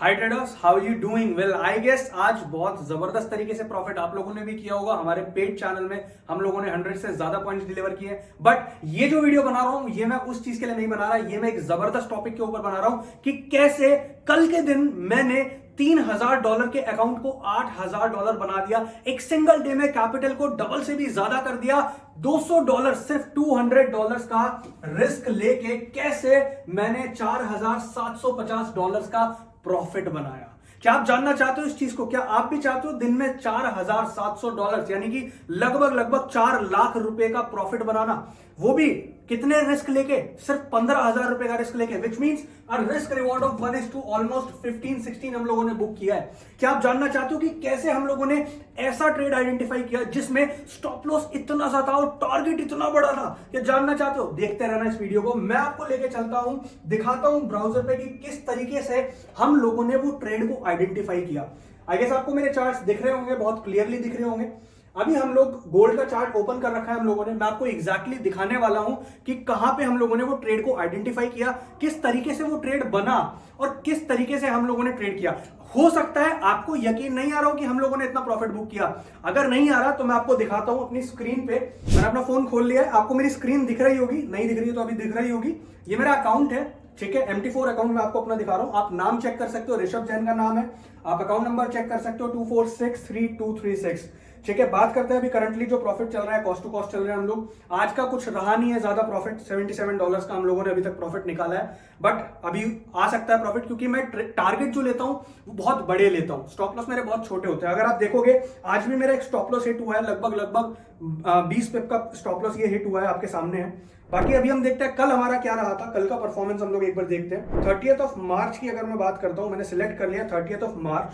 High traders, how you doing? Well I guess आज बहुत जबरदस्त तरीके से प्रॉफिट आप लोगों ने भी किया होगा। हमारे पेड चैनल में हम लोगों ने 100 से ज्यादा पॉइंट्स डिलीवर किए। बट ये जो वीडियो बना रहा हूं ये मैं उस चीज के लिए नहीं बना रहा, ये मैं एक जबरदस्त टॉपिक के ऊपर बना रहा हूं कि कैसे कल के दिन मैंने $3000 के अकाउंट को $8000 बना दिया। एक सिंगल डे में कैपिटल को डबल से भी ज्यादा कर दिया। $200 सिर्फ $200 का रिस्क लेके कैसे मैंने $4750 का प्रॉफिट बनाया। क्या आप जानना चाहते हो इस चीज को? क्या आप भी चाहते हो दिन में $4700 यानी कि लगभग 4 लाख रुपए का प्रॉफिट बनाना, वो भी कितने रिस्क लेके? सिर्फ $15,000 रुपए का रिस्क लेके, which means a risk reward of 1:2 almost 15-16 हम लोगों ने बुक किया है। क्या आप जानना चाहते हो कि कैसे हम लोगों ने ऐसा ट्रेड आइडेंटिफाई किया जिसमें स्टॉप लॉस इतना सा था और टारगेट इतना बड़ा था? क्या जानना चाहते हो? देखते रहना इस वीडियो को। मैं आपको लेके चलता हूं, दिखाता हूं ब्राउजर पे कि किस तरीके से हम लोगों ने वो ट्रेड को आइडेंटिफाई किया। आई गेस आपको मेरे चार्ट्स दिख रहे होंगे, बहुत क्लियरली दिख रहे होंगे। अभी हम लोग गोल्ड का चार्ट ओपन कर रखा है हम लोगों ने। मैं आपको एग्जैक्टली दिखाने वाला हूं कि कहां पे हम लोगों ने वो ट्रेड को आइडेंटिफाई किया, किस तरीके से वो ट्रेड बना और किस तरीके से हम लोगों ने ट्रेड किया। हो सकता है आपको यकीन नहीं आ रहा हो कि हम लोगों ने इतना प्रॉफिट बुक किया। अगर नहीं आ रहा तो मैं आपको दिखाता हूं अपनी स्क्रीन पे। मैंने अपना फोन खोल लिया है, आपको मेरी स्क्रीन दिख रही होगी, नहीं दिख रही है तो अभी दिख रही होगी। ये मेरा अकाउंट है, ठीक है, MT4 अकाउंट में आपको अपना दिखा रहा हूं। आप नाम चेक कर सकते हो, ऋषभ जैन का नाम है। आप अकाउंट नंबर चेक कर सकते हो 24633236। ठीक है, बात करते हैं अभी करंटली जो प्रॉफिट चल रहा है, कॉस्ट टू कॉस्ट चल रहे हैं हम लोग। आज का कुछ रहा नहीं है ज्यादा प्रॉफिट, $77 का हम लोगों ने अभी तक प्रॉफिट निकाला है। बट अभी आ सकता है प्रॉफिट, क्योंकि मैं टारगेट जो लेता हूं वो बहुत बड़े लेता हूं, स्टॉप लॉस मेरे बहुत छोटे होते हैं। अगर आप देखोगे आज भी मेरा एक स्टॉप लॉस हिट हुआ है, लगभग 20 पिप का स्टॉप लॉस ये हिट हुआ है, आपके सामने है। बाकी अभी हम देखते हैं कल हमारा क्या रहा था, कल का परफॉर्मेंस हम लोग एक बार देखते हैं। 30th मार्च की अगर मैं बात करता हूं, मैंने सिलेक्ट कर लिया 30th मार्च,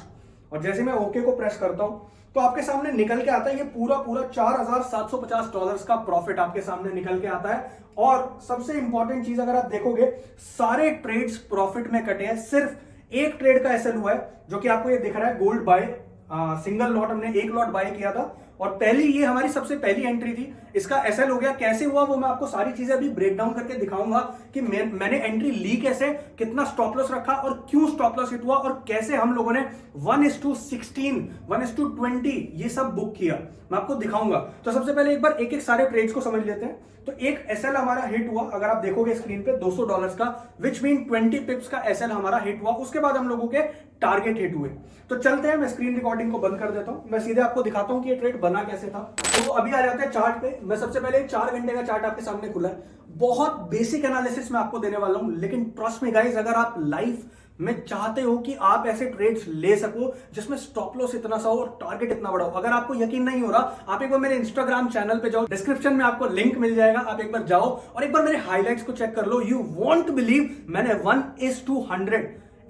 और जैसे मैं ओके को प्रेस करता हूं तो आपके सामने निकल के आता है ये पूरा $4750 का प्रॉफिट आपके सामने निकल के आता है। और सबसे इंपॉर्टेंट चीज अगर आप देखोगे, सारे ट्रेड्स प्रॉफिट में कटे हैं। सिर्फ एक ट्रेड का एसएल हुआ है जो कि आपको ये दिख रहा है, गोल्ड बाय, सिंगल लॉट हमने एक लॉट बाय किया था और पहली ये हमारी सबसे पहली एंट्री थी। इसका एसएल हो गया। कैसे हुआ वो मैं आपको सारी चीजें अभी ब्रेक डाउन करके दिखाऊंगा कि मैंने एंट्री ली कैसे, कितना स्टॉप लॉस रखा और क्यों स्टॉप लॉस हिट हुआ, और कैसे हम लोगों ने 1:16, 1:20 ये सब बुक किया, मैं आपको दिखाऊंगा। तो सबसे पहले एक बार एक एक सारे ट्रेड्स को समझ लेते हैं। तो एक एसएल हमारा हिट हुआ, अगर आप देखोगे स्क्रीन पे, $200 का, विच मीन 20 पिप्स का एसएल हमारा हिट हुआ। उसके बाद हम लोगों के टारगेट हिट हुए। तो चलते हैं, मैं स्क्रीन रिकॉर्डिंग को बंद कर देता हूं, मैं सीधे आपको दिखाता हूं कि ये ट्रेड बना कैसे था। तो अभी आ जाते हैं चार्ट पे। मैं सबसे पहले 4 घंटे का चार्ट आपके सामने खुला है। बहुत बेसिक एनालिसिस मैं आपको देने वाला हूं, लेकिन ट्रस्ट मी गाइस, अगर आप लाइफ में चाहते हो कि आप ऐसे ट्रेड्स ले सको जिसमें स्टॉप लॉस इतना सा हो और टारगेट इतना बड़ा हो, अगर आपको यकीन नहीं हो रहा, आप एक बार मेरे इंस्टाग्राम चैनल पे जाओ, डिस्क्रिप्शन में आपको लिंक मिल जाएगा, आप एक बार जाओ और एक बार मेरे हाइलाइट्स को चेक कर लो। यू वॉन्ट बिलीव, मैंने 1:100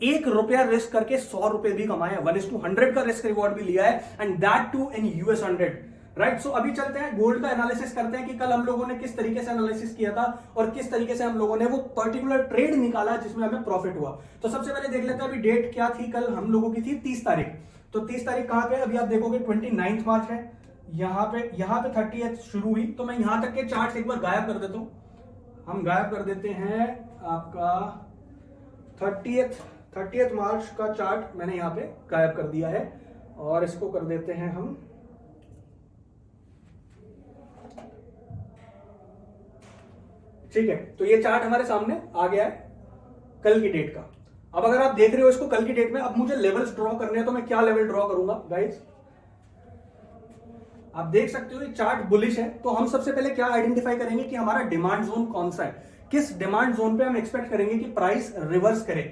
₹1 रिस्क करके $100 भी कमाए, 1:100 का रिस्क रिवॉर्ड भी लिया है, and that too in US100। Right, so अभी चलते हैं गोल्ड का एनालिसिस करते हैं कि कल हम लोगों ने किस तरीके से एनालिसिस किया था और किस तरीके से हम लोगों ने वो पर्टिकुलर ट्रेड निकाला जिसमें हमें प्रॉफिट हुआ। तो सबसे पहले देख लेते हैं अभी डेट क्या थी, कल हम लोगों की थी 30 तारीख। तो 30 तारीख कहां पे? अभी आप देखोगे 29 मार्च है, यहाँ पे 30th शुरू हुई। तो मैं यहां तक के चार्ट एक बार गायब कर देता हूं। हम गायब कर देते हैं आपका 30th मार्च का चार्ट, मैंने यहाँ पे गायब कर दिया है, और इसको कर देते हैं हम ठीक है। तो ये चार्ट हमारे सामने आ गया है कल की डेट का। अब अगर आप देख रहे हो इसको कल की डेट में, अब मुझे लेवल्स ड्रॉ करने हैं, तो मैं क्या लेवल ड्रॉ करूंगा गाइस? आप देख सकते हो ये चार्ट बुलिश है। तो हम सबसे पहले क्या आइडेंटिफाई करेंगे कि हमारा डिमांड जोन कौन सा है, किस डिमांड जोन पे हम एक्सपेक्ट करेंगे कि प्राइस रिवर्स करे।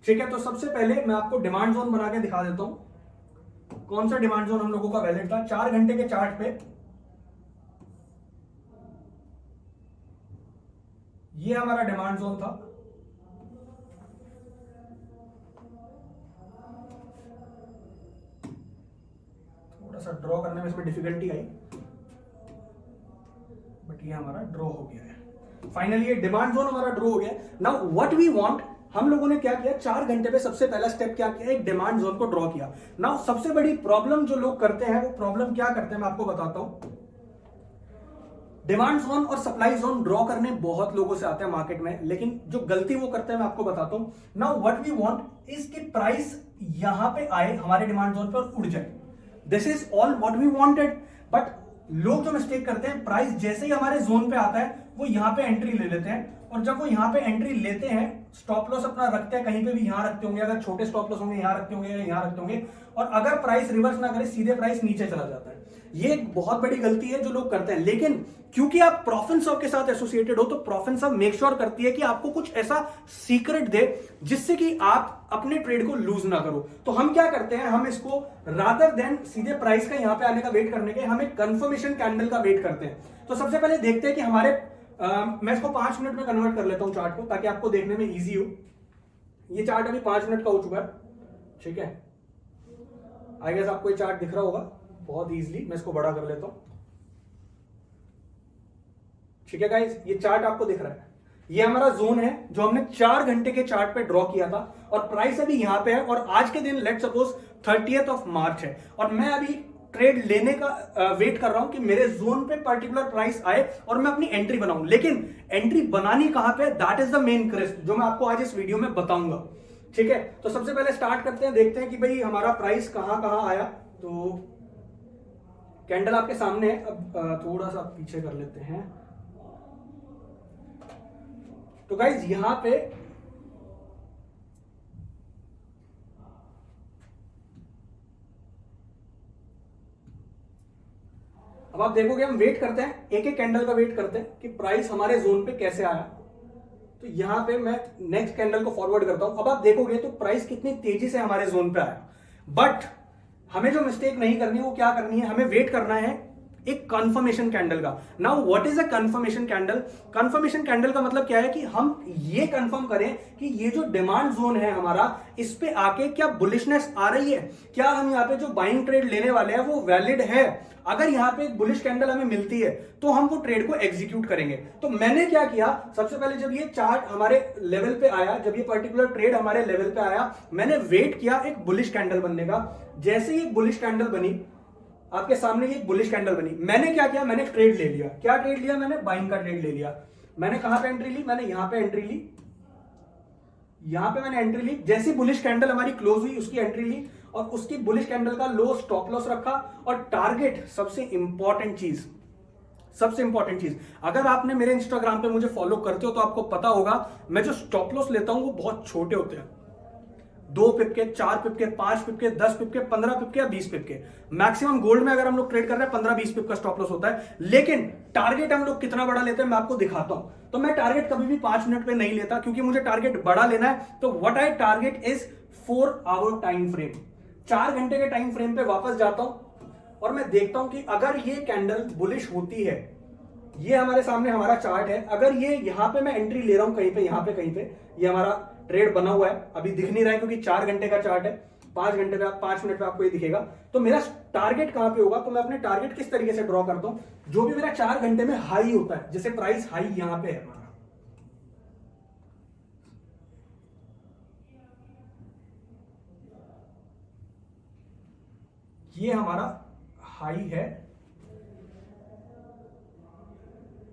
ठीक है, तो सबसे पहले मैं आपको डिमांड जोन बना के दिखा देता हूं। कौन सा डिमांड जोन हम लोगों का वैलिड था 4 घंटे के चार्ट पे? ये हमारा डिमांड जोन था। थोड़ा सा ड्रॉ करने में इसमें डिफिकल्टी आई, बट ये हमारा ड्रॉ हो गया है। फाइनली ये डिमांड जोन हमारा ड्रॉ हो गया। नाउ व्हाट वी वांट, हम लोगों ने क्या किया, 4 घंटे पे सबसे पहला स्टेप क्या किया, एक डिमांड जोन को ड्रॉ किया। नाउ सबसे बड़ी प्रॉब्लम जो लोग करते हैं, वो प्रॉब्लम क्या करते हैं मैं आपको बताता हूं। डिमांड जोन और सप्लाई जोन ड्रॉ करने बहुत लोगों से आते हैं मार्केट में, लेकिन जो गलती वो करते हैं मैं आपको बताता हूं। Now what we want is कि प्राइस यहां पे आए हमारे डिमांड जोन पे और उड़ जाए। This is all what we wanted. But लोग जो मिस्टेक करते हैं, प्राइस जैसे ही हमारे जोन पे आता है वो यहां पे एंट्री ले लेते हैं, और जब वो यहां पे एंट्री लेते हैं, स्टॉप लॉस अपना रखते हैं, कहीं पे भी यहां रखते होंगे, अगर छोटे स्टॉप लॉस होंगे यहां रखते होंगे या यहां रखते होंगे, और अगर प्राइस रिवर्स ना करे सीधे प्राइस नीचे चला जाता है। ये एक बहुत बड़ी गलती है जो लोग करते हैं। लेकिन क्योंकि आप प्रॉफिट के साथ एसोसिएटेड हो, तो प्रॉफिट मेक श्योर करती है कि आपको कुछ ऐसा सीक्रेट दे जिससे कि आप अपने ट्रेड को लूज ना करो। तो हम क्या करते हैं, हम इसको रादर देन सीधे प्राइस का यहां पे आने का वेट करने के, हम एक कंफर्मेशन कैंडल का वेट करते हैं। तो सबसे पहले देखते हैं कि हमारे मैं इसको 5 मिनट में कन्वर्ट कर लेता हूं चार्ट को, ताकि आपको देखने में इजी हो। ये चार्ट अभी 5 मिनट का हो चुका है, ठीक है। आई गेस आपको ये चार्ट दिख रहा होगा बहुत इजीली। मैं इसको बड़ा कर लेता हूं, ठीक है गाइस। ये चार्ट आपको दिख रहा है, ये हमारा जोन है जो हमने 4 घंटे के चार्ट पे ड्रॉ किया था, और प्राइस अभी यहां पे है। और आज के दिन let's suppose 30th of March है, और मैं अभी ट्रेड लेने का वेट कर रहा हूं कि मेरे जोन पे पर्टिकुलर प्राइस आए और मैं अपनी एंट्री बनाऊं। लेकिन एंट्री बनानी कहां पे, that is the main question जो मैं आपको आज इस वीडियो में बताऊंगा, ठीक है। तो सबसे पहले स्टार्ट करते हैं, देखते हैं कि भाई हमारा प्राइस कहां कहां आया। तो कैंडल आपके सामने है, अब थोड़ा सा पीछे कर लेते हैं। तो गाइज यहां पे अब आप देखोगे, हम वेट करते हैं, एक एक कैंडल का वेट करते हैं कि प्राइस हमारे जोन पे कैसे आया। तो यहां पे मैं नेक्स्ट कैंडल को फॉरवर्ड करता हूं। अब आप देखोगे तो प्राइस कितनी तेजी से हमारे जोन पे आया। बट हमें जो मिस्टेक नहीं करनी है वो क्या करनी है, हमें वेट करना है एक कंफर्मेशन कैंडल का। Now what is a confirmation candle? Confirmation candle का मतलब क्या है कि हम ये कंफर्म करें कि ये जो डिमांड जोन है हमारा, इस पे आके क्या बुलिशनेस आ रही है, क्या हम यहाँ पे जो बाइंग ट्रेड लेने वाले हैं वो वैलिड है। अगर यहाँ पे एक बुलिश कैंडल हमें मिलती है तो हम वो ट्रेड को एग्जीक्यूट करेंगे। तो मैंने क्या किया, सबसे पहले जब ये चार्ट हमारे लेवल पे आया, जब ये पर्टिकुलर ट्रेड हमारे लेवल पे आया, मैंने वेट किया एक बुलिश कैंडल बनने का। जैसे ही एक बुलिश कैंडल बनी, आपके सामने ये बुलिश कैंडल बनी, मैंने क्या किया, मैंने ट्रेड ले लिया। क्या ट्रेड लिया मैंने? बाइंग का ट्रेड ले लिया। मैंने कहां पे एंट्री ली? मैंने यहां पे एंट्री ली, यहां पे मैंने एंट्री ली। जैसी बुलिश कैंडल हमारी क्लोज हुई उसकी एंट्री ली, और उसकी बुलिश कैंडल का लो स्टॉप लॉस रखा। और टारगेट, सबसे इंपॉर्टेंट चीज, सबसे इंपॉर्टेंट चीज, अगर आपने मेरे इंस्टाग्राम पे मुझे फॉलो करते हो तो आपको पता होगा मैं जो स्टॉप लॉस लेता हूं वो बहुत छोटे होते हैं। 2 पिप के, 4 पिप के, 5 पिप के, 10 पिप के, 15 पिप के या 20 पिप के। मैक्सिमम गोल्ड में अगर हम लोग ट्रेड कर रहे हैं 15-20 पिप का स्टॉप लॉस होता है। लेकिन टारगेट हम लोग कितना बड़ा लेते हैं मैं आपको दिखाता हूं। तो मैं टारगेट कभी भी 5 मिनट पे नहीं लेता, क्योंकि मुझे टारगेट बड़ा लेना है। तो what I target is 4 hour time frame. 4 घंटे के टाइम फ्रेम पे वापस जाता हूं और मैं देखता हूं कि अगर ये कैंडल बुलिश होती है, ये हमारे सामने हमारा चार्ट है, अगर ये यहां पे मैं एंट्री ले रहा हूं कहीं पे, यहां पे कहीं पे, ये हमारा ट्रेड बना हुआ है, अभी दिख नहीं रहा है क्योंकि 4 घंटे का चार्ट है, 5 घंटे पे, 5 मिनट पे आपको ये दिखेगा। तो मेरा टारगेट कहां पे होगा? तो मैं अपने टारगेट किस तरीके से ड्रॉ करता हूं, जो भी मेरा 4 घंटे में हाई होता है, जैसे प्राइस हाई यहां पे है हमारा, ये हमारा हाई है,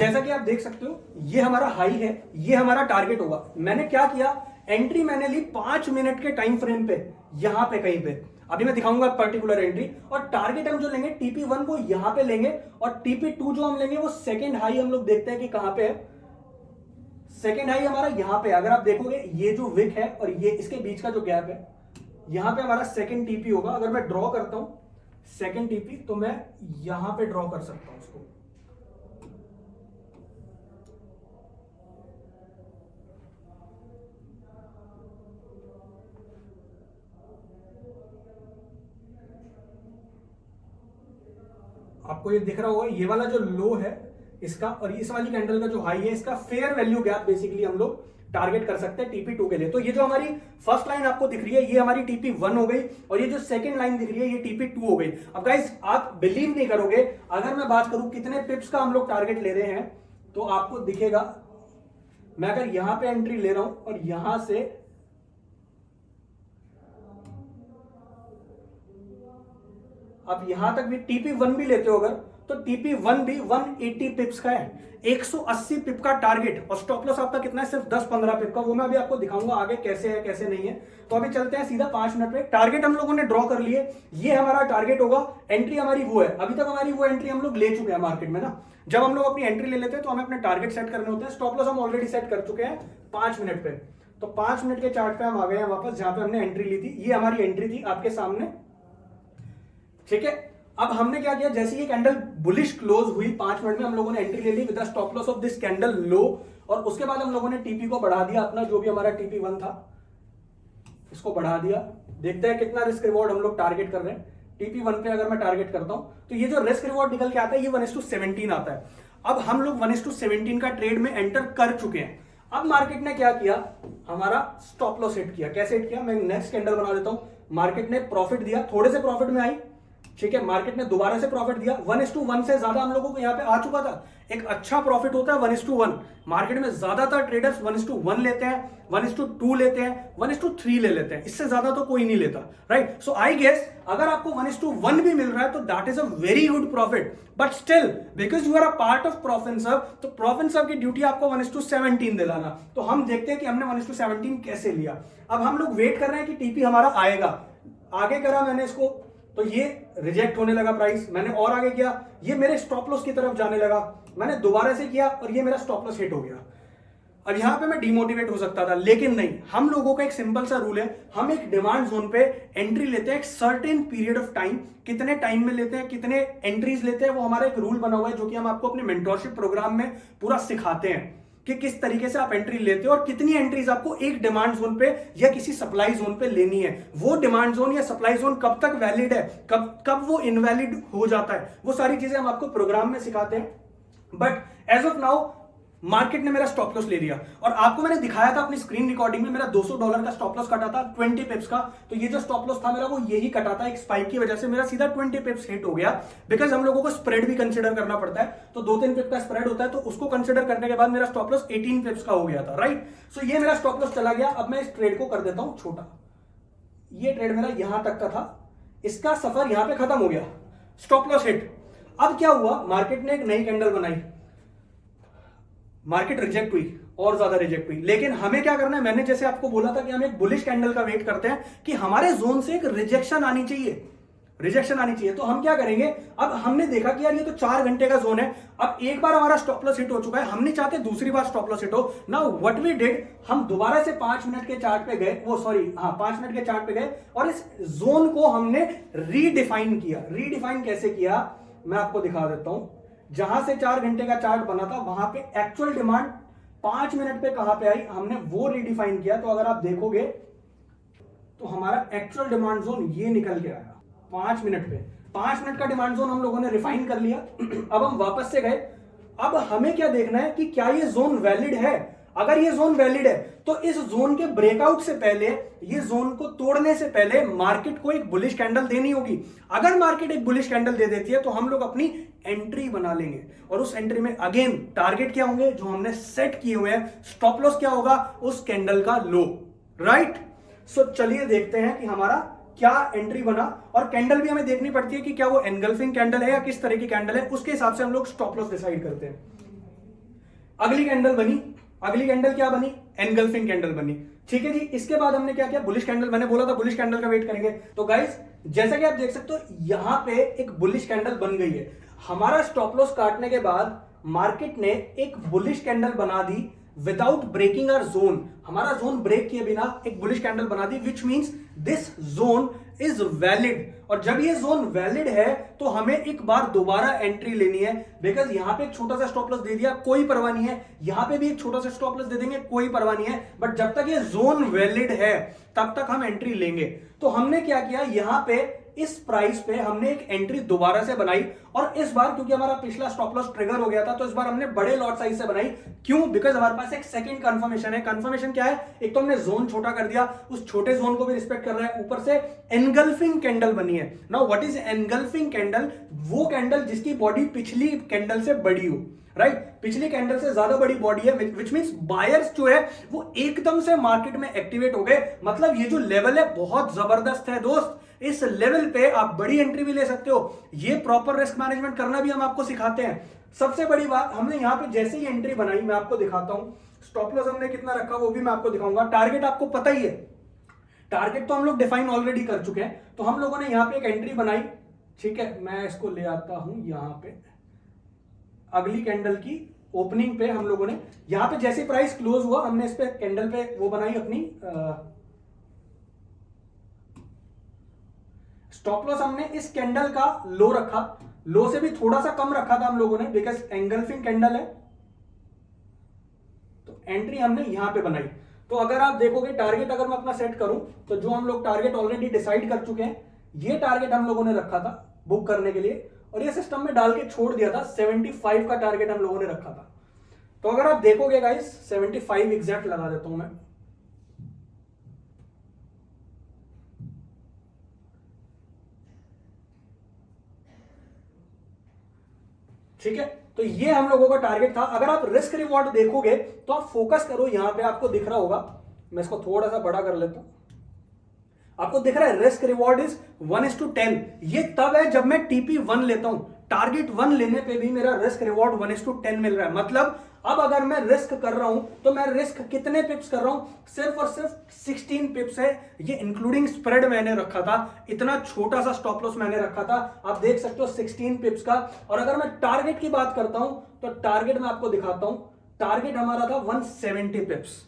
जैसा कि आप देख सकते हो ये हमारा हाई है, ये हमारा टारगेट होगा। मैंने क्या किया, एंट्री मैंने ली 5 मिनट के टाइम फ्रेम पे, यहां पे कहीं पे, अभी मैं दिखाऊंगा पर्टिकुलर एंट्री। और टारगेट हम जो लेंगे TP1 को यहां पे लेंगे, और TP2 जो हम लेंगे वो सेकेंड हाई हम लोग देखते हैं कि कहां पे है। सेकेंड हाई हमारा यहां पे, अगर आप देखोगे ये जो विक है और ये इसके बीच का जो गैप है, यहां पे हमारा सेकेंड TP होगा। अगर मैं ड्रॉ करता हूं सेकेंड TP, तो मैं यहां पे ड्रॉ कर सकता हूं उसको। आपको ये दिख रहा होगा, ये वाला जो लो है इसका और इस वाली कैंडल का जो हाई है, इसका फेयर वैल्यू गैप बेसिकली हम लोग टारगेट कर सकते हैं TP2 के लिए। तो ये जो हमारी फर्स्ट लाइन आपको दिख रही है ये हमारी TP1 हो गई, और ये जो सेकंड लाइन दिख रही है ये TP2 हो गई। अब गाइस आप बिलीव नहीं करोगे, अगर मैं बात करूं कितने पिप्स का हम लोग टारगेट ले रहे हैं, तो आपको दिखेगा, मैं अगर यहां पे एंट्री ले रहा हूं और यहां से अब यहां तक भी TP1 भी लेते हो अगर, तो TP1 भी 180 पिप्स का है, 180 पिप का टारगेट, और स्टॉप लॉस आपका कितना है, सिर्फ 10-15 पिप का। वो मैं अभी आपको दिखाऊंगा आगे कैसे है कैसे नहीं है। तो अभी चलते हैं सीधा 5 मिनट पे। टारगेट हम लोगों ने ड्रॉ कर लिए, ये हमारा टारगेट होगा। एंट्री हमारी वो है, अभी तक हमारी वो एंट्री हम लोग ले चुके हैं मार्केट में ना। जब हम लोग अपनी एंट्री ले लेते हैं तो हमें अपने टारगेट सेट करने होते हैं। स्टॉप लॉस हम ऑलरेडी सेट कर चुके हैं 5 मिनट पे। तो 5 मिनट के चार्ट पे हम आ गए हैं वापस, जहां पे हमने एंट्री ली थी। ये हमारी एंट्री थी आपके सामने, ठीक है। अब हमने क्या किया, जैसे ये कैंडल बुलिश क्लोज हुई 5 मिनट में, हम लोगों ने एंट्री ले ली with the stop loss of this candle low, और उसके बाद हम लोगों ने टीपी को बढ़ा दिया अपना, जो भी हमारा TP1 था इसको बढ़ा दिया। देखते हैं कितना रिस्क रिवॉर्ड हम लोग टारगेट कर रहे हैं। TP1 पे अगर मैं टारगेट करता हूं तो ये जो रिस्क रिवॉर्ड निकल के आता है ये 1:17 आता है। अब हम लोग 1:17 का ट्रेड में एंटर कर चुके हैं। अब मार्केट ने क्या किया, हमारा स्टॉप लॉस सेट किया। कैसे सेट किया, मैं नेक्स्ट कैंडल बना देता हूं। मार्केट ने प्रॉफिट दिया, थोड़े से प्रॉफिट में आई, ठीक है। मार्केट ने दोबारा से प्रॉफिट दिया, 1:1 से ज्यादा हम लोगों को यहां पे आ चुका था। एक अच्छा प्रॉफिट होता है 1:1। मार्केट में ज्यादातर ट्रेडर्स 1:1 लेते हैं, 1:2 लेते हैं, 1:3 ले लेते हैं, इससे ज्यादा तो कोई नहीं लेता, राइट। सो आई गेस अगर आपको 1:1 भी मिल रहा है तो that is a very good profit. But still because you are a part of Profencer, तो प्रोफेंसर की ड्यूटी आपको 1:17 दिलाना। तो हम देखते हैं कि हमने 1:17 कैसे लिया। अब हम लोग वेट कर रहे हैं कि टीपी हमारा आएगा। आगे करा मैंने इसको तो ये रिजेक्ट होने लगा प्राइस, मैंने और आगे किया, ये मेरे स्टॉप लॉस की तरफ जाने लगा, मैंने दोबारा से किया और ये मेरा स्टॉप लॉस हिट हो गया। अब यहां पे मैं डिमोटिवेट हो सकता था, लेकिन नहीं, हम लोगों का एक सिंपल सा रूल है, हम एक डिमांड जोन पे एंट्री लेते हैं एक सर्टेन पीरियड ऑफ टाइम। कितने टाइम में लेते हैं, कितने एंट्रीज लेते हैं, वो हमारा एक रूल बना हुआ है, जो कि हम आपको अपने मेंटोरशिप प्रोग्राम में पूरा सिखाते हैं कि किस तरीके से आप एंट्री लेते हो और कितनी एंट्रीज आपको एक डिमांड जोन पे या किसी सप्लाई जोन पे लेनी है। वो डिमांड जोन या सप्लाई जोन कब तक वैलिड है, कब वो इनवैलिड हो जाता है, वो सारी चीजें हम आपको प्रोग्राम में सिखाते हैं। But as of now market ने मेरा स्टॉप लॉस ले लिया, और आपको मैंने दिखाया था अपनी स्क्रीन रिकॉर्डिंग में, मेरा $200 का स्टॉप लॉस कटा था 20 पिप्स का। तो ये जो स्टॉप लॉस था मेरा वो यही कटा था, एक स्पाइक की वजह से मेरा सीधा 20 पिप्स हिट हो गया। बिकॉज हम लोगों को स्प्रेड भी कंसिडर करना पड़ता है, तो 2-3 पिप का स्प्रेड होता है, तो उसको कंसिडर करने के बाद मेरा स्टॉप लॉस 18 पिप्स का हो गया था, राइट। सो ये मेरा स्टॉप लॉस चला गया। अब मैं इस ट्रेड को कर देता हूं छोटा। ये ट्रेड मेरा यहां तक का था, इसका सफर यहां पे खत्म हो गया, स्टॉप लॉस हिट। अब क्या हुआ, मार्केट ने एक नई कैंडल बनाई, मार्केट रिजेक्ट हुई और ज्यादा रिजेक्ट हुई। लेकिन हमें क्या करना है, मैंने जैसे आपको बोला था कि हम एक बुलिश कैंडल का वेट करते हैं कि हमारे जोन से एक रिजेक्शन आनी चाहिए, रिजेक्शन आनी चाहिए। तो हम क्या करेंगे, अब हमने देखा कि यार ये तो 4 घंटे का जोन है, अब एक बार हमारा स्टॉप लॉस हिट हो चुका है, हम नहीं चाहते दूसरी बार स्टॉप लॉस हिट हो। नाउ व्हाट वी डिड, हम दोबारा से 5 मिनट के चार्ट पे गए, 5 मिनट के चार्ट पे गए और इस जोन को हमने रीडिफाइन किया। रीडिफाइन कैसे किया मैं आपको दिखा देता हूं। जहां से 4 घंटे का चार्ट बना था वहां पे एक्चुअल डिमांड 5 मिनट पे कहां पे आई, हमने वो रीडिफाइन किया। तो अगर आप देखोगे तो हमारा एक्चुअल डिमांड जोन ये निकल के आया 5 मिनट पे। 5 मिनट का डिमांड जोन हम लोगों ने रिफाइन कर लिया। अब हम वापस से गए, अब हमें क्या देखना है कि क्या ये जोन वैलिड है। अगर ये जोन वैलिड है तो इस जोन के ब्रेकआउट से पहले, ये जोन को तोड़ने से पहले मार्केट को एक बुलिश कैंडल देनी होगी। अगर मार्केट एक बुलिश कैंडल दे देती है तो हम लोग अपनी एंट्री बना लेंगे, और उस एंट्री में अगेन टारगेट क्या होंगे जो हमने सेट किए हुए हैं, स्टॉप लॉस क्या होगा उस कैंडल का लो, राइट। सो चलिए देखते हैं कि हमारा क्या एंट्री बना, और कैंडल भी हमें देखनी पड़ती है कि क्या वो एनगल्फिंग कैंडल है या किस तरह की कैंडल है, उसके हिसाब से हम लोग स्टॉप लॉस डिसाइड करते हैं। अगली कैंडल बनी, अगली कैंडल क्या बनी, एनगल्फिंग कैंडल बनी, ठीक है जी। इसके बाद हमने क्या किया, बुलिश कैंडल, मैंने बोला था बुलिश कैंडल का वेट करेंगे। तो गाइस जैसा कि आप देख सकते हो यहां पे एक बुलिश कैंडल बन गई है। हमारा स्टॉप लॉस काटने के बाद मार्केट ने एक बुलिश कैंडल बना दी विदाउट ब्रेकिंग आवर जोन। हमारा जोन ब्रेक किए बिना एक बुलिश कैंडल बना दी, which means this zone is valid. और जब ये जोन वैलिड है तो हमें एक बार दोबारा एंट्री लेनी है, बिकॉज यहां पे एक छोटा सा स्टॉप लॉस दे दिया, कोई परवाह नहीं है, यहां पे भी एक छोटा सा स्टॉप लॉस दे देंगे, कोई परवाह नहीं है, बट जब तक ये जोन वैलिड है तब तक हम एंट्री लेंगे। तो हमने क्या किया, यहां पे इस प्राइस पे हमने एक एंट्री दोबारा से बनाई, और इस बार क्योंकि हमारा पिछला स्टॉप लॉस ट्रिगर हो गया था तो इस बार हमने बड़े लॉट साइज से बनाई। क्यों, बिकॉज हमारे पास एक सेकंड कंफर्मेशन है। कंफर्मेशन क्या है, एक तो हमने जोन छोटा कर दिया, उस छोटे जोन को भी रिस्पेक्ट कर रहे हैं, ऊपर से एनगल्फिंग कैंडल बनी है। Now what is engulfing candle, वो कैंडल जिसकी बॉडी पिछली कैंडल से बड़ी हो, राइट, पिछली कैंडल से ज्यादा बड़ी बॉडी है, विच मींस बायर्स जो है वो एकदम से मार्केट में एक्टिवेट हो गए। मतलब ये जो लेवल है बहुत जबरदस्त है दोस्त, इस लेवल पे आप बड़ी एंट्री भी ले सकते हो। ये प्रॉपर रिस्क मैनेजमेंट करना भी हम आपको सिखाते हैं। सबसे बड़ी बात, हमने यहां पे जैसे ही एंट्री बनाई, मैं आपको दिखाता हूं स्टॉप लॉस हमने कितना रखा वो भी मैं आपको दिखाऊंगा। टारगेट आपको पता ही है, टारगेट तो हम लोग डिफाइन ऑलरेडी कर चुके हैं। तो हम लोगों ने यहां पे एक एंट्री बनाई, ठीक है, मैं इसको ले आता हूं यहां पे अगली कैंडल की ओपनिंग पे। हम लोगों ने यहां पे जैसे प्राइस क्लोज हुआ, हमने इस पे कैंडल पे वो बनाई अपनी स्टॉप लॉस। हमने इस कैंडल का लो रखा, लो से भी थोड़ा सा कम रखा था हम लोगों ने, बिकॉज एंगल्फिंग कैंडल है। तो एंट्री हमने यहां पे बनाई। तो अगर आप देखोगे टारगेट अगर मैं अपना सेट करूं, तो जो हम लोग टारगेट ऑलरेडी डिसाइड कर चुके हैं, ये टारगेट हम लोगों ने रखा था बुक करने के लिए, और ये सिस्टम में डाल के छोड़ दिया था। 75 का टारगेट हम लोगों ने रखा था। तो अगर आप देखोगे गाइस, 75 एग्जैक्ट लगा देता हूं मैं, ठीक है। तो ये हम लोगों का टारगेट था। अगर आप रिस्क रिवॉर्ड देखोगे तो आप फोकस करो, यहां पे आपको दिख रहा होगा, मैं इसको थोड़ा सा बड़ा कर लेता हूं, आपको दिख रहा है रिस्क रिवॉर्ड इज 1:10। ये तब है जब मैं टीपी 1 लेता हूं। टारगेट 1 लेने पे भी मेरा रिस्क रिवॉर्ड 1:10 मिल रहा है। मतलब अब अगर मैं रिस्क कर रहा हूं तो मैं रिस्क कितने पिप्स कर रहा हूं? सिर्फ और सिर्फ 16 पिप्स है। ये इंक्लूडिंग स्प्रेड मैंने रखा था, इतना छोटा सा स्टॉप लॉस मैंने रखा था, आप देख सकते हो 16 पिप्स का। और अगर मैं टारगेट की बात करता हूं तो टारगेट मैं आपको दिखाता हूं, टारगेट हमारा था 170 pips,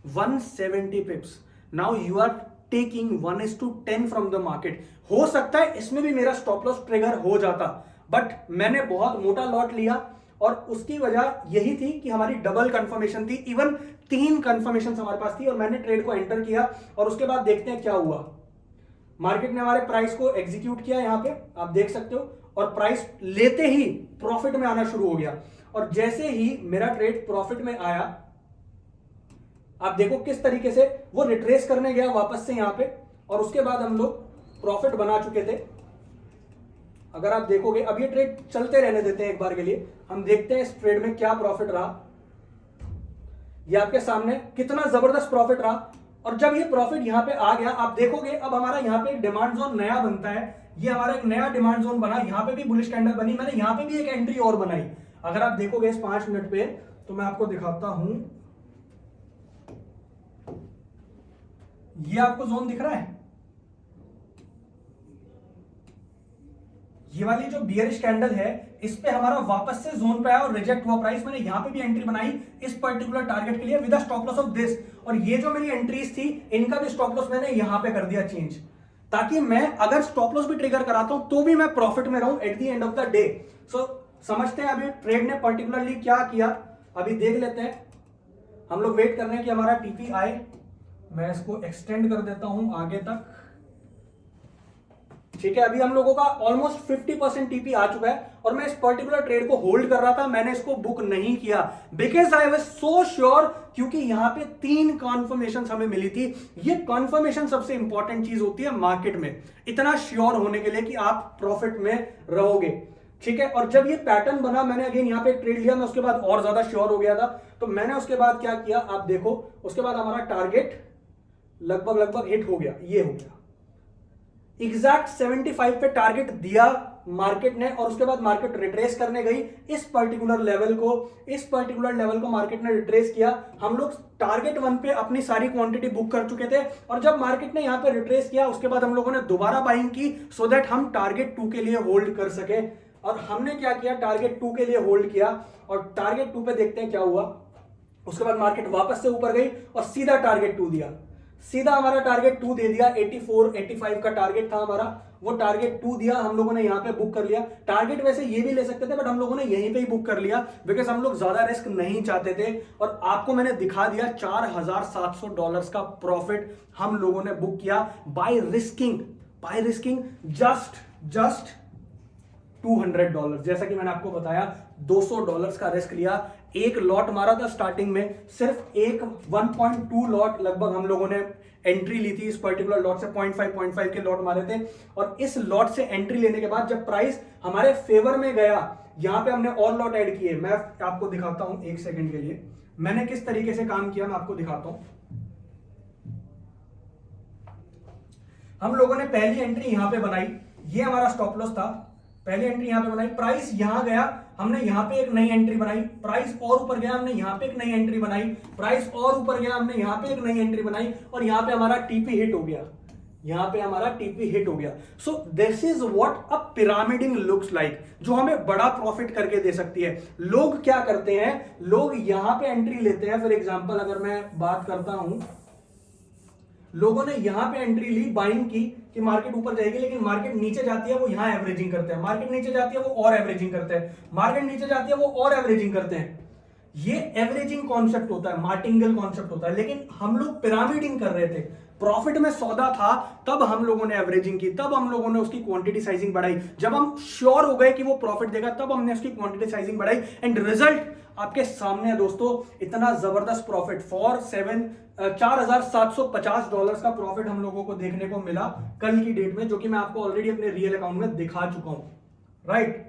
170 pips. Now you are taking 1:10 from the market. हो सकता है इसमें भी मेरा स्टॉप लॉस ट्रिगर हो जाता, बट मैंने बहुत मोटा लॉट लिया और उसकी वजह यही थी कि हमारी डबल कंफर्मेशन थी। इवन 3 कंफर्मेशन हमारे पास थी और मैंने ट्रेड को एंटर किया। और उसके बाद देखते हैं क्या हुआ। मार्केट ने हमारे प्राइस को एग्जीक्यूट किया, यहां पे आप देख सकते हो, और प्राइस लेते ही प्रॉफिट में आना शुरू हो गया। और जैसे ही मेरा ट्रेड प्रॉफिट में आया, आप देखो किस तरीके से वो रिट्रेस करने गया वापस से यहां पे, और उसके बाद हम लोग प्रॉफिट बना चुके थे। अगर आप देखोगे, अब ये ट्रेड चलते रहने देते हैं एक बार के लिए, हम देखते हैं इस ट्रेड में क्या प्रॉफिट रहा। ये आपके सामने कितना जबरदस्त प्रॉफिट रहा। और जब ये प्रॉफिट यहां पे आ गया, आप देखोगे अब हमारा यहां पे डिमांड जोन नया बनता है। ये हमारा एक नया डिमांड जोन बना, यहां पे भी बुलिश कैंडल बनी, मैंने यहां पे भी एक एंट्री और बनाई। अगर आप देखोगे इस 5 मिनट पे, तो मैं आपको दिखाता हूं, ये आपको जोन दिख रहा है, ये वाली जो बियरिश कैंडल है, इस पे हमारा वापस से जोन पे आया और रिजेक्ट हुआ प्राइस। मैंने यहां पे भी एंट्री बनाई इस पर्टिकुलर टारगेट के लिए with stop loss of this. और ये जो मेरी एंट्रीज थी, इनका भी स्टॉप लॉस मैंने यहां पे कर दिया चेंज, ताकि मैं अगर स्टॉप लॉस भी ट्रिगर कराता हूं तो भी मैं प्रॉफिट में रहूं at the end of the day. So समझते हैं अभी ट्रेड ने पर्टिकुलरली क्या किया, अभी देख लेते हैं। हम लोग वेट कर रहे हैं कि हमारा टीपी आए। मैं इसको एक्सटेंड कर देता हूं आगे तक, ठीक है। अभी हम लोगों का ऑलमोस्ट 50% टीपी आ चुका है और मैं इस पर्टिकुलर ट्रेड को होल्ड कर रहा था, मैंने इसको बुक नहीं किया because I was so sure, क्योंकि यहां पे 3 कॉन्फर्मेशन हमें मिली थी। ये कॉन्फर्मेशन सबसे इंपॉर्टेंट चीज होती है मार्केट में, इतना श्योर होने के लिए कि आप प्रॉफिट में रहोगे, ठीक है। और जब ये पैटर्न बना, मैंने अगेन यहां पे ट्रेड लिया, मैं उसके बाद और ज्यादा श्योर हो गया था। तो मैंने उसके बाद क्या किया, आप देखो, उसके बाद हमारा टारगेट लगभग हिट हो गया, ये हो गया एग्जैक्ट 75 पे टारगेट दिया मार्केट ने। और उसके बाद मार्केट रिट्रेस करने गई इस पर्टिकुलर लेवल को मार्केट ने रिट्रेस किया। हम लोग टारगेट 1 पे अपनी सारी क्वांटिटी बुक कर चुके थे, और जब मार्केट ने यहां पे रिट्रेस किया, उसके बाद हम लोगों ने दोबारा बाइंग की सो दैट हम टारगेट 2 के लिए होल्ड कर सके। और हमने क्या किया, टारगेट 2 के लिए होल्ड किया, और टारगेट 2 पे देखते हैं क्या हुआ। उसके बाद मार्केट वापस से ऊपर गई और सीधा टारगेट 2 दिया, सीधा हमारा टारगेट 2 दे दिया। 84-85 का टारगेट था हमारा, वो टारगेट 2 दिया, हम लोगों ने यहां पे बुक कर लिया। टारगेट वैसे ये भी ले सकते थे, बट हम लोगों ने यहीं पे ही बुक कर लिया बिकॉज हम लोग ज्यादा रिस्क नहीं चाहते थे। और आपको मैंने दिखा दिया $4700 का प्रॉफिट हम लोगों ने बुक किया बाय रिस्किंग जस्ट $200। जैसा कि मैंने आपको बताया, $200 का रिस्क लिया। एक लॉट मारा था स्टार्टिंग में, सिर्फ एक 1.2 लॉट लगभग हम लोगों ने एंट्री ली थी इस पर्टिकुलर लॉट से, 0.5 के लॉट मारे थे। और इस लॉट से एंट्री लेने के बाद जब प्राइस हमारे फेवर में गया, यहां पे हमने और लॉट ऐड किए। मैं आपको दिखाता हूं एक सेकंड के लिए मैंने किस तरीके से काम किया, मैं आपको दिखाता हूं। हम लोगों ने पहली एंट्री यहां पे बनाई, ये हमारा स्टॉप लॉस था, पहली एंट्री यहां पे बनाई, प्राइस यहां गया, हमने यहां पे एक नई एंट्री बनाई, प्राइस और ऊपर गया, हमने यहां पे एक नई एंट्री बनाई, प्राइस और ऊपर गया, हमने यहां पे एक नई एंट्री बनाई, और यहां पे हमारा टीपी हिट हो गया, यहां पे हमारा टीपी हिट हो गया। So this is what a pyramiding looks like, जो हमें बड़ा प्रॉफिट करके दे सकती है। लोग क्या करते हैं, लोग यहां पे एंट्री लेते हैं, फॉर एग्जांपल अगर मैं बात करता हूं, लोगों ने यहां पे एंट्री ली, बाइंग की कि मार्केट ऊपर जाएगी, लेकिन मार्केट नीचे जाती है, वो यहां एवरेजिंग करते हैं, मार्केट नीचे जाती है वो और एवरेजिंग करते हैं, मार्केट नीचे जाती है वो और एवरेजिंग करते हैं। ये एवरेजिंग कॉन्सेप्ट होता है, मार्टिंगल कॉन्सेप्ट होता है, लेकिन हम लोग पिरामिडिंग कर रहे थे। प्रॉफिट में सौदा था तब हम लोगों ने एवरेजिंग की, तब हम लोगों ने उसकी क्वांटिटी साइजिंग बढ़ाई, जब हम श्योर हो गए कि वो प्रॉफिट देगा तब हमने उसकी क्वांटिटी साइजिंग बढ़ाई, एंड रिजल्ट आपके सामने है दोस्तों। इतना जबरदस्त प्रॉफिट $4,750 का प्रॉफिट हम लोगों को देखने को मिला कल की डेट में, जो कि मैं आपको ऑलरेडी अपने रियल अकाउंट में दिखा चुका हूं, राइट,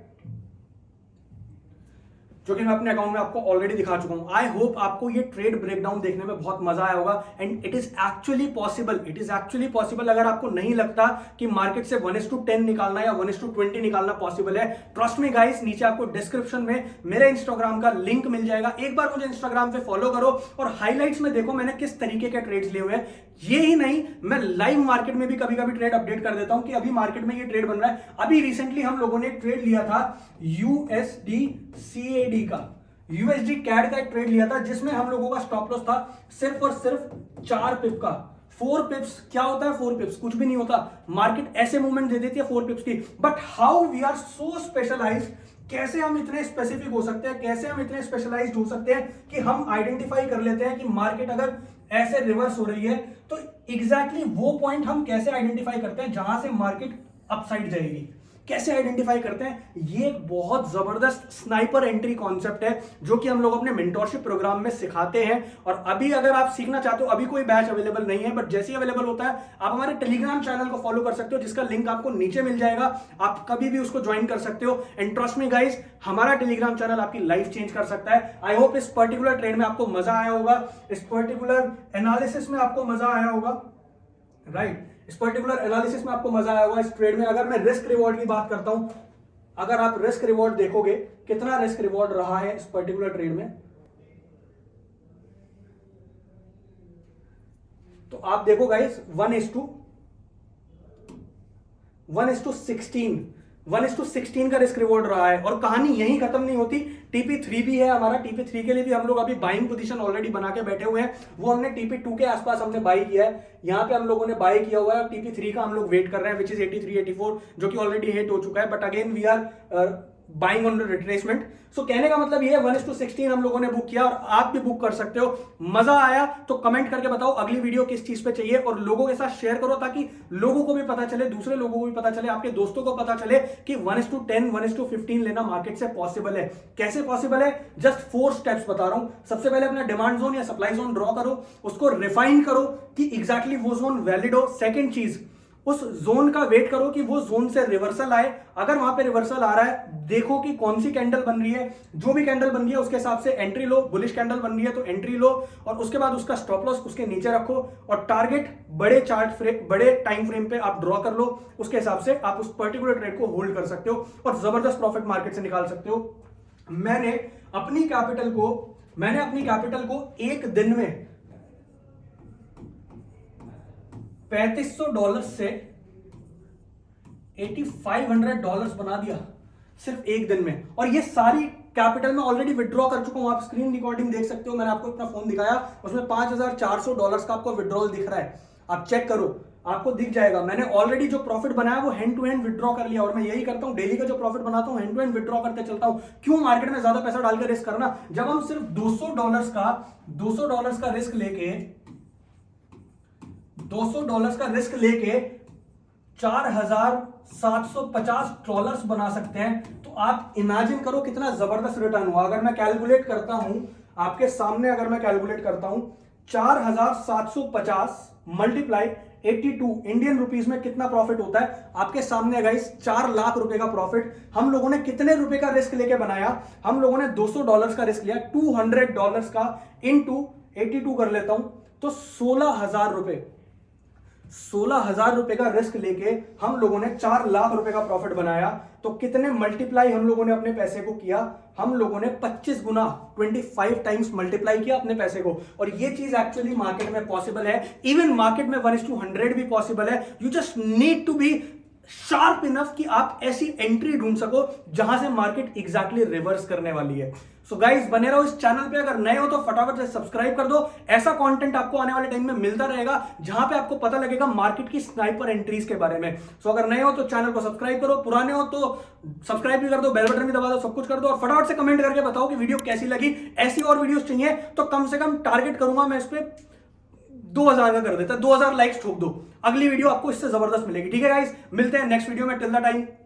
जो कि मैं अपने अकाउंट में आपको ऑलरेडी दिखा चुका हूं। आई होप आपको ये ट्रेड ब्रेकडाउन देखने में बहुत मजा आया होगा, and it is actually possible, it is actually possible. अगर आपको नहीं लगता कि मार्केट से 1:10 निकालना या 1:20 निकालना पॉसिबल है, ट्रस्ट मी गाइस, नीचे आपको डिस्क्रिप्शन में मेरे इंस्टाग्राम का लिंक मिल जाएगा, एक बार मुझे इंस्टाग्राम पे फॉलो करो और हाईलाइट्स में देखो मैंने किस तरीके के ट्रेड्स लिए हुए हैं। ये ही नहीं, मैं लाइव मार्केट में भी कभी कभी ट्रेड अपडेट कर देता हूं कि अभी मार्केट में ये ट्रेड बन रहा है। अभी रिसेंटली हम लोगों ने ट्रेड लिया था USD CAD का, USD CAD का एक ट्रेड लिया था, जिसमें हम लोगों का स्टॉप लॉस था सिर्फ और सिर्फ 4 पिप का। 4 पिप्स क्या होता है? 4 पिप्स कुछ भी नहीं होता, मार्केट ऐसे मूवमेंट दे देती है 4 पिप्स की। But how we are so specialised, कैसे हम इतने स्पेसिफिक हो सकते हैं, कैसे हम इतने स्पेशलाइज्ड हो सकते हैं कि हम आइडेंटिफाई कर लेते हैं कि मार्केट अगर ऐसे रिवर्स हो रही है तो एग्जैक्टली वो पॉइंट हम कैसे आइडेंटिफाई करते हैं जहां से मार्केट अपसाइड जाएगी, कैसे आइडेंटिफाई करते हैं? ये एक बहुत जबरदस्त स्नाइपर एंट्री कॉन्सेप्ट है जो कि हम लोग अपने मेंटोरशिप प्रोग्राम में सिखाते हैं। और अभी अगर आप सीखना चाहते हो, अभी कोई बैच अवेलेबल नहीं है, बट जैसे ही अवेलेबल होता है आप हमारे टेलीग्राम चैनल को फॉलो कर सकते हो, जिसका लिंक आपको नीचे मिल जाएगा, आप कभी भी उसको ज्वाइन कर सकते हो। एंड ट्रस्ट मी गाइस, हमारा टेलीग्राम चैनल आपकी लाइफ चेंज कर सकता है। आई होप इस पर्टिकुलर ट्रेड में आपको मजा आया होगा, इस पर्टिकुलर एनालिसिस में आपको मजा आया होगा, राइट, इस पर्टिकुलर एनालिसिस में आपको मजा आया होगा इस ट्रेड में। अगर मैं रिस्क रिवॉर्ड की बात करता हूं, अगर आप रिस्क रिवॉर्ड देखोगे, कितना रिस्क रिवॉर्ड रहा है इस पर्टिकुलर ट्रेड में, तो आप देखो गाइस 1:16 का रिस्क रिवॉर्ड रहा है। और कहानी यहीं खत्म नहीं होती, TP3 भी है हमारा, TP3 के लिए भी हम लोग अभी बाइंग पोजीशन ऑलरेडी बना के बैठे हुए हैं, वो हमने TP2 के आसपास हमने बाई किया है, यहां पे हम लोगों ने बाई किया हुआ है। TP3 का हम लोग वेट कर रहे हैं, विच इज 83, 84, जो कि ऑलरेडी हिट हो चुका है, but again we are buying on retracement. So कहने का मतलब ये है 1:16 हम लोगों ने बुक किया और आप भी बुक कर सकते हो। मजा आया तो कमेंट करके बताओ अगली वीडियो किस चीज पे चाहिए, और लोगों के साथ शेयर करो ताकि लोगों को भी पता चले, दूसरे लोगों को भी पता चले, आपके दोस्तों को पता चले कि 1:10, 1:15 लेना मार्केट से पॉसिबल है। कैसे पॉसिबल है? जस्ट 4 स्टेप्स बता रहा हूं। सबसे पहले अपना डिमांड जोन या सप्लाई जोन ड्रॉ करो, उसको रिफाइन करो कि एग्जैक्टली वो जोन वैलिड हो। सेकेंड चीज, उस जोन का वेट करो कि वो जोन से रिवर्सल आए। अगर वहां पे रिवर्सल आ रहा है, देखो कि कौन सी कैंडल बन रही है, जो भी कैंडल बन रही है उसके हिसाब से एंट्री लो। बुलिश कैंडल बन रही है तो एंट्री लो, और उसके बाद उसका स्टॉप लॉस उसके नीचे रखो, और टारगेट बड़े टाइम फ्रेम पे आप ड्रॉ कर लो। उसके हिसाब से आप उस पर्टिकुलर ट्रेड को होल्ड कर सकते हो और जबरदस्त प्रॉफिट मार्केट से निकाल सकते हो। मैंने अपनी कैपिटल को एक दिन में $3500 से $8500 बना दिया सिर्फ एक दिन में। और ये सारी कैपिटल में ऑलरेडी विड्रॉ कर चुका हूं, आप स्क्रीन रिकॉर्डिंग देख सकते हो, मैंने आपको अपना फोन दिखाया, उसमें $5400 का आपको विड्रॉल दिख रहा है, आप चेक करो, आपको दिख जाएगा। मैंने ऑलरेडी जो प्रॉफिट बनाया वो हैंड टू हैंड विड्रॉ कर लिया, और मैं यही करता हूं, डेली का जो प्रॉफिट बनाता हूं हैंड टू हैंड विड्रॉ करते चलता हूं। क्यों मार्केट में ज्यादा पैसा डालकर रिस्क करना, जब हम सिर्फ $200 का रिस्क लेके $4750 बना सकते हैं, तो आप इमेजिन करो कितना जबरदस्त रिटर्न हुआ। अगर मैं कैलकुलेट करता हूं आपके सामने, अगर मैं कैलकुलेट करता हूं 4750 मल्टीप्लाई 82 इंडियन रुपीज में कितना प्रॉफिट होता है आपके सामने गाइस, 4 लाख रुपए का प्रॉफिट। हम लोगों ने कितने रुपए का रिस्क लेके बनाया? हम लोगों ने $200 का रिस्क लिया, $200 का इंटू 82 कर लेता हूं तो 16,000 रुपए, 16,000 रुपए का रिस्क लेके हम लोगों ने 4 लाख रुपए का प्रॉफिट बनाया। तो कितने मल्टीप्लाई हम लोगों ने अपने पैसे को किया? हम लोगों ने 25 गुना 25 टाइम्स मल्टीप्लाई किया अपने पैसे को। और ये चीज एक्चुअली मार्केट में पॉसिबल है, इवन मार्केट में 1:100 भी पॉसिबल है। You just need to be sharp enough कि आप ऐसी एंट्री ढूंढ सको जहां से मार्केट एग्जैक्टली रिवर्स करने वाली है। सो गाइस, बने रहो इस चैनल पे। अगर नए हो तो फटाफट से सब्सक्राइब कर दो। ऐसा कंटेंट आपको आने वाले टाइम में मिलता रहेगा जहां पे आपको पता लगेगा मार्केट की स्नाइपर एंट्रीज के बारे में। सो अगर नए हो तो चैनल को सब्सक्राइब करो, पुराने हो तो सब्सक्राइब भी कर दो, बेल बटन भी दबा दो, सब कुछ कर दो। और फटाफट से कमेंट करके बताओ कि वीडियो कैसी लगी। ऐसी और वीडियोस चाहिए तो कम से कम टारगेट करूंगा मैं इस पे 2000 का कर देता, 2000 लाइक्स ठोक दो। अगली वीडियो आपको इससे जबरदस्त मिलेगी। ठीक है गाइस, मिलते हैं नेक्स्ट वीडियो में। Till the time